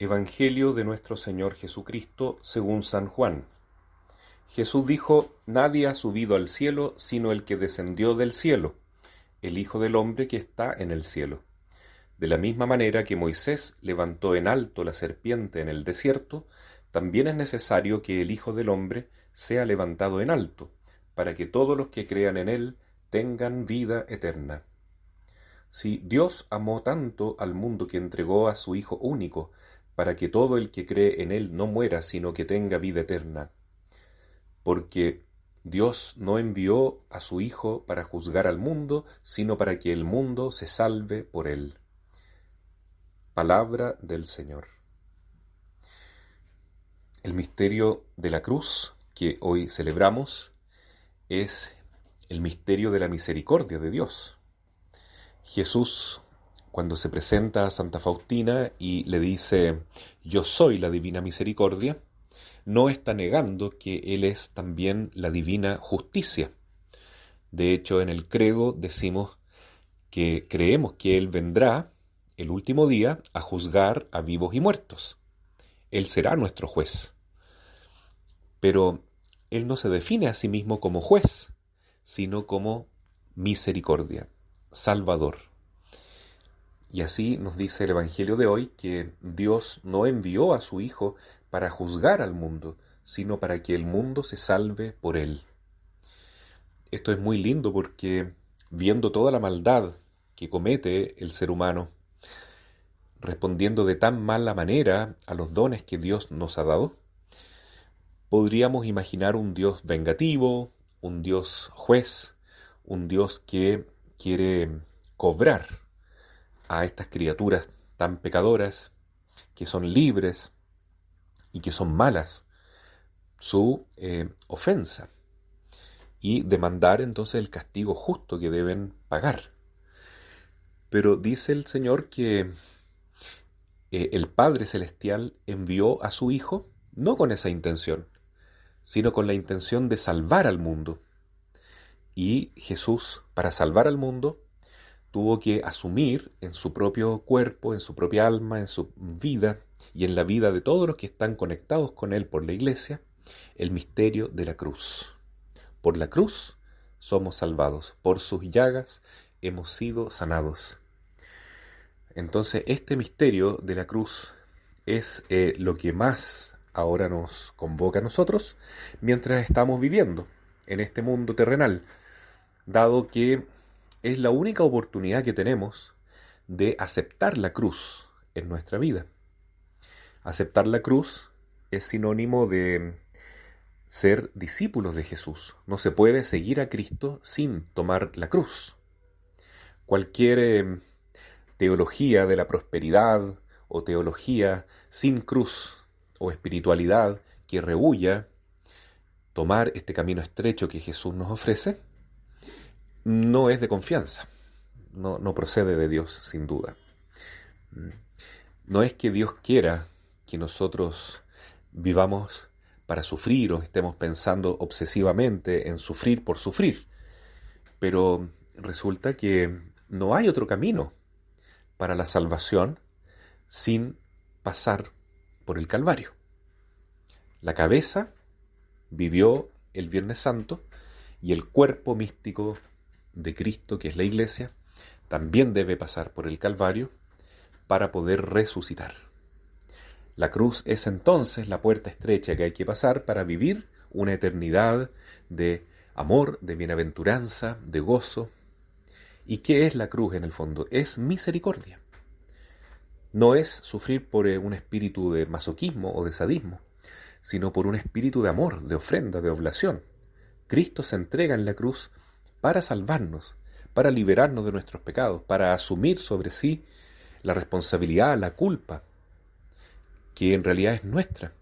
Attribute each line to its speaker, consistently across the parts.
Speaker 1: Evangelio de nuestro Señor Jesucristo según San Juan. Jesús dijo: Nadie ha subido al cielo sino el que descendió del cielo, el Hijo del Hombre que está en el cielo. De la misma manera que Moisés levantó en alto la serpiente en el desierto, también es necesario que el Hijo del Hombre sea levantado en alto, para que todos los que crean en él tengan vida eterna. Si Dios amó tanto al mundo que entregó a su Hijo único, para que todo el que cree en él no muera, sino que tenga vida eterna. Porque Dios no envió a su Hijo para juzgar al mundo, sino para que el mundo se salve por él. Palabra del Señor. El misterio de la cruz que hoy celebramos es el misterio de la misericordia de Dios. Jesús, cuando se presenta a Santa Faustina y le dice: yo soy la divina misericordia, no está negando que Él es también la divina justicia. De hecho, en el credo decimos que creemos que Él vendrá el último día a juzgar a vivos y muertos. Él será nuestro juez. Pero Él no se define a sí mismo como juez, sino como misericordia, Salvador. Y así nos dice el Evangelio de hoy que Dios no envió a su Hijo para juzgar al mundo, sino para que el mundo se salve por Él. Esto es muy lindo porque, viendo toda la maldad que comete el ser humano, respondiendo de tan mala manera a los dones que Dios nos ha dado, podríamos imaginar un Dios vengativo, un Dios juez, un Dios que quiere cobrar a estas criaturas tan pecadoras, que son libres y que son malas, su ofensa, y demandar entonces el castigo justo que deben pagar. Pero dice el Señor que el Padre Celestial envió a su Hijo no con esa intención, sino con la intención de salvar al mundo. Y Jesús, para salvar al mundo, tuvo que asumir en su propio cuerpo, en su propia alma, en su vida y en la vida de todos los que están conectados con Él por la Iglesia, el misterio de la cruz. Por la cruz somos salvados, por sus llagas hemos sido sanados. Entonces, este misterio de la cruz es lo que más ahora nos convoca a nosotros mientras estamos viviendo en este mundo terrenal, dado que es la única oportunidad que tenemos de aceptar la cruz en nuestra vida. Aceptar la cruz es sinónimo de ser discípulos de Jesús. No se puede seguir a Cristo sin tomar la cruz. Cualquier teología de la prosperidad o teología sin cruz o espiritualidad que rehúya tomar este camino estrecho que Jesús nos ofrece, no es de confianza, no procede de Dios, sin duda. No es que Dios quiera que nosotros vivamos para sufrir o estemos pensando obsesivamente en sufrir por sufrir, pero resulta que no hay otro camino para la salvación sin pasar por el Calvario. La cabeza vivió el Viernes Santo y el cuerpo místico de Cristo, que es la Iglesia, también debe pasar por el Calvario para poder resucitar. La cruz es entonces la puerta estrecha que hay que pasar para vivir una eternidad de amor, de bienaventuranza, de gozo. ¿Y qué es la cruz en el fondo? Es misericordia. No es sufrir por un espíritu de masoquismo o de sadismo, sino por un espíritu de amor, de ofrenda, de oblación. Cristo se entrega en la cruz para salvarnos, para liberarnos de nuestros pecados, para asumir sobre sí la responsabilidad, la culpa, que en realidad es nuestra,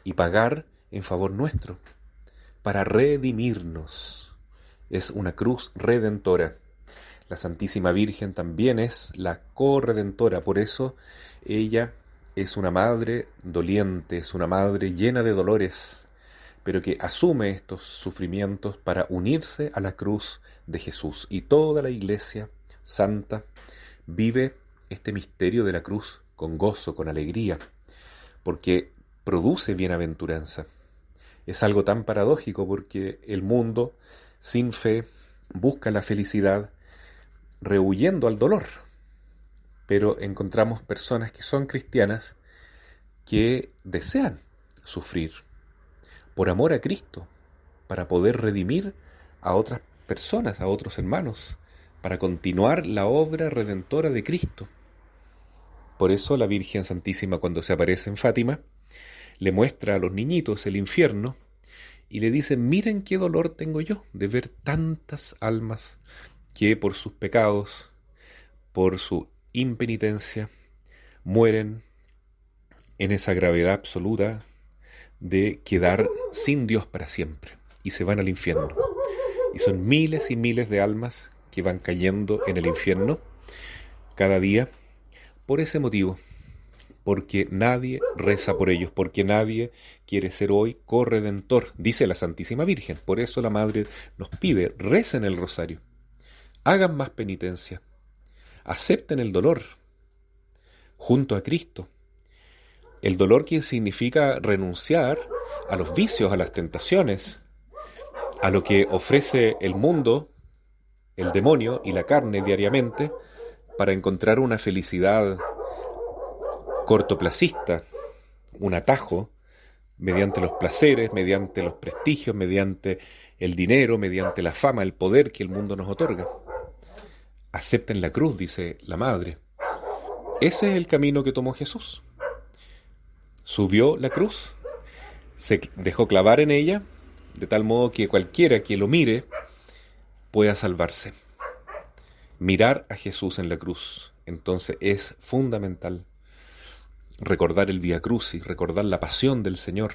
Speaker 1: y pagar en favor nuestro, para redimirnos. Es una cruz redentora. La Santísima Virgen también es la corredentora, por eso ella es una madre doliente, es una madre llena de dolores, pero que asume estos sufrimientos para unirse a la cruz de Jesús. Y toda la Iglesia santa vive este misterio de la cruz con gozo, con alegría, porque produce bienaventuranza. Es algo tan paradójico porque el mundo sin fe busca la felicidad rehuyendo al dolor. Pero encontramos personas que son cristianas que desean sufrir por amor a Cristo, para poder redimir a otras personas, a otros hermanos, para continuar la obra redentora de Cristo. Por eso la Virgen Santísima, cuando se aparece en Fátima, le muestra a los niñitos el infierno y le dice: miren qué dolor tengo yo de ver tantas almas que por sus pecados, por su impenitencia, mueren en esa gravedad absoluta de quedar sin Dios para siempre y se van al infierno. Y son miles y miles de almas que van cayendo en el infierno cada día por ese motivo, porque nadie reza por ellos, porque nadie quiere ser hoy corredentor, dice la Santísima Virgen. Por eso la Madre nos pide: recen el rosario, hagan más penitencia, acepten el dolor junto a Cristo. El dolor que significa renunciar a los vicios, a las tentaciones, a lo que ofrece el mundo, el demonio y la carne diariamente, para encontrar una felicidad cortoplacista, un atajo, mediante los placeres, mediante los prestigios, mediante el dinero, mediante la fama, el poder que el mundo nos otorga. Acepten la cruz, dice la Madre. Ese es el camino que tomó Jesús. Subió la cruz, se dejó clavar en ella, de tal modo que cualquiera que lo mire pueda salvarse. Mirar a Jesús en la cruz, entonces, es fundamental. Recordar el Vía Crucis, recordar la pasión del Señor.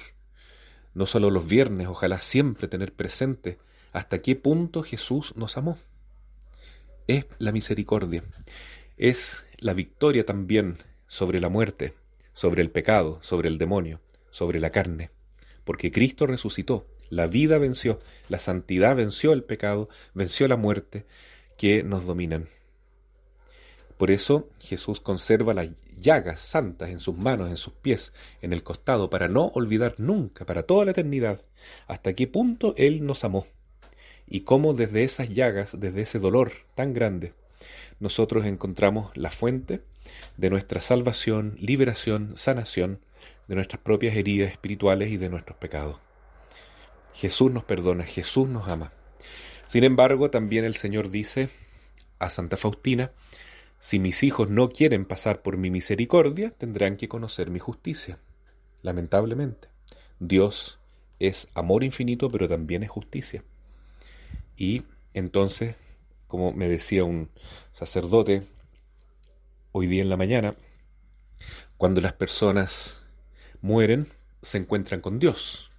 Speaker 1: No solo los viernes, ojalá siempre tener presente hasta qué punto Jesús nos amó. Es la misericordia, es la victoria también sobre la muerte, sobre el pecado, sobre el demonio, sobre la carne. Porque Cristo resucitó, la vida venció, la santidad venció el pecado, venció la muerte que nos dominan. Por eso Jesús conserva las llagas santas en sus manos, en sus pies, en el costado, para no olvidar nunca, para toda la eternidad, hasta qué punto Él nos amó. Y cómo desde esas llagas, desde ese dolor tan grande, nosotros encontramos la fuente de nuestra salvación, liberación, sanación, de nuestras propias heridas espirituales y de nuestros pecados. Jesús nos perdona, Jesús nos ama. Sin embargo, también el Señor dice a Santa Faustina: si mis hijos no quieren pasar por mi misericordia, tendrán que conocer mi justicia. Lamentablemente, Dios es amor infinito, pero también es justicia. Y entonces, como me decía un sacerdote hoy día en la mañana, cuando las personas mueren, se encuentran con Dios.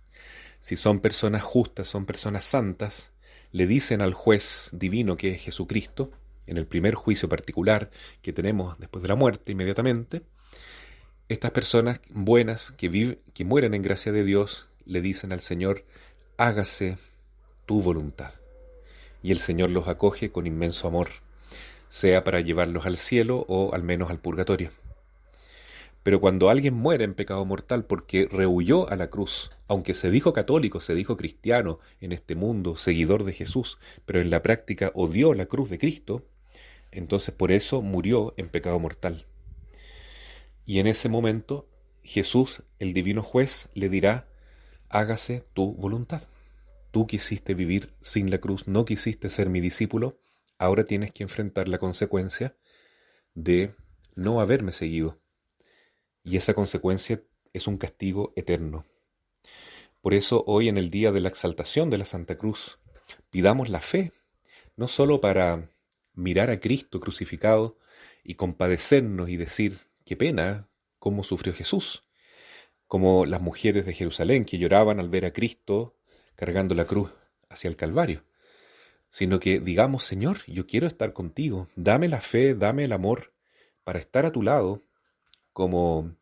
Speaker 1: Si son personas justas, son personas santas, le dicen al juez divino, que es Jesucristo, en el primer juicio particular que tenemos después de la muerte inmediatamente, estas personas buenas que mueren en gracia de Dios le dicen al Señor: hágase tu voluntad. Y el Señor los acoge con inmenso amor, sea para llevarlos al cielo o al menos al purgatorio. Pero cuando alguien muere en pecado mortal porque rehuyó a la cruz, aunque se dijo católico, se dijo cristiano en este mundo, seguidor de Jesús, pero en la práctica odió la cruz de Cristo, entonces por eso murió en pecado mortal. Y en ese momento Jesús, el divino juez, le dirá: hágase tu voluntad. Tú quisiste vivir sin la cruz, no quisiste ser mi discípulo, ahora tienes que enfrentar la consecuencia de no haberme seguido. Y esa consecuencia es un castigo eterno. Por eso hoy, en el día de la exaltación de la Santa Cruz, pidamos la fe, no solo para mirar a Cristo crucificado y compadecernos y decir: qué pena cómo sufrió Jesús, como las mujeres de Jerusalén que lloraban al ver a Cristo cargando la cruz hacia el Calvario, sino que digamos: Señor, yo quiero estar contigo, dame la fe, dame el amor para estar a tu lado, como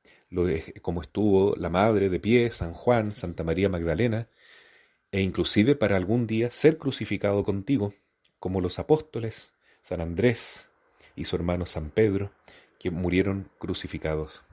Speaker 1: estuvo la Madre de pie, San Juan, Santa María Magdalena, e inclusive para algún día ser crucificado contigo, como los apóstoles, San Andrés y su hermano San Pedro, que murieron crucificados.